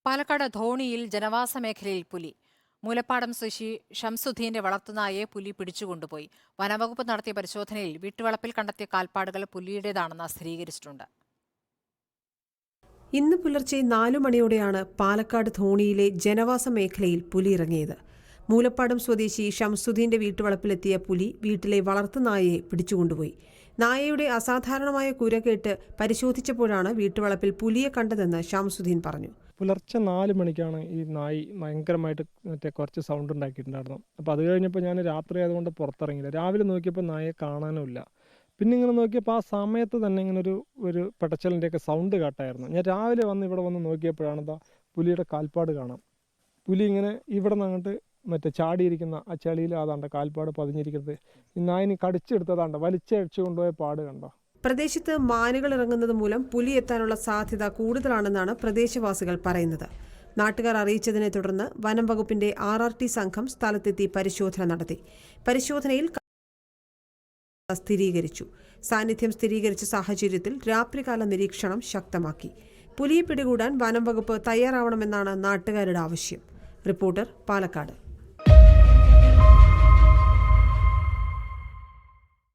പാലക്കാട് ധോണിയിൽ ജനവാസ മേഖലയിൽ പുലി. മൂലപ്പാടം സ്വദേശി ഷംസുദ്ദീന്റെ വളർത്തുനായയെ പുലി പിടിച്ചുകൊണ്ടുപോയി. വനവകുപ്പ് നടത്തിയ പരിശോധനയിൽ വീട്ടുവളപ്പിൽ കണ്ടെത്തിയ കാൽപ്പാടുകൾ പുലിയുടേതാണെന്ന് സ്ഥിരീകരിച്ചിട്ടുണ്ട്. ഇന്ന് പുലർച്ചെ 4 മണിയോടെയാണ് പാലക്കാട് ധോണിയിലെ ജനവാസ മേഖലയിൽ പുലി ഇറങ്ങിയത്. മൂലപ്പാടം സ്വദേശി ഷംസുദ്ദീന്റെ വീട്ടുവളപ്പിലെത്തിയ പുലി വീട്ടിലെ വളർത്തുനായയെ പിടിച്ചുകൊണ്ടുപോയി. നായയുടെ അസാധാരണമായ കുര കേട്ട് പരിശോധിച്ചപ്പോഴാണ് വീട്ടുവളപ്പിൽ പുലിയെ കണ്ടതെന്ന് ഷംസുദ്ദീൻ പറഞ്ഞു. പുലർച്ചെ 4 മണിക്കാണ് ഈ നായി ഭയങ്കരമായിട്ട് കുറച്ച് സൗണ്ട് ഉണ്ടാക്കിയിട്ടുണ്ടായിരുന്നു. അപ്പോൾ അത് കഴിഞ്ഞപ്പോൾ ഞാൻ രാത്രി ആയതുകൊണ്ട് പുറത്തിറങ്ങിയില്ല. രാവിലെ നോക്കിയപ്പോൾ നായയെ കാണാനുമില്ല. പിന്നെ ഇങ്ങനെ നോക്കിയപ്പോൾ ആ സമയത്ത് തന്നെ ഇങ്ങനെ ഒരു പെടച്ചലിൻ്റെയൊക്കെ സൗണ്ട് കേട്ടായിരുന്നു. ഞാൻ രാവിലെ ഇവിടെ വന്ന് നോക്കിയപ്പോഴാണ് പുലിയുടെ കാൽപ്പാട് കാണാം. പുലി ഇങ്ങനെ ഇവിടെ നിന്ന് അങ്ങോട്ട് ചാടിയിരിക്കുന്ന ആ ചളിയിൽ അതാണ്ട് കാൽപ്പാട് പതിഞ്ഞിരിക്കുന്നത്. ഈ നായിനി കടിച്ചെടുത്തതാണ്ട് വലിച്ചഴിച്ചു കൊണ്ടുപോയ പാട് കണ്ടോ. പ്രദേശത്ത് മാനുകൾ ഇറങ്ങുന്നത് മൂലം പുലി എത്താനുള്ള സാധ്യത കൂടുതലാണെന്നാണ് പ്രദേശവാസികൾ പറയുന്നത്. നാട്ടുകാർ അറിയിച്ചതിനെ തുടർന്ന് വനം വകുപ്പിന്റെ RRT സംഘം സ്ഥലത്തെത്തി പരിശോധന നടത്തി. പരിശോധനയിൽ സ്ഥിരീകരിച്ചു. സാന്നിധ്യം സ്ഥിരീകരിച്ച സാഹചര്യത്തിൽ രാത്രികാല നിരീക്ഷണം ശക്തമാക്കി. പുലിയെ പിടികൂടാൻ വനം വകുപ്പ് തയ്യാറാവണമെന്നാണ് നാട്ടുകാരുടെ ആവശ്യം. റിപ്പോർട്ടർ, പാലക്കാട്.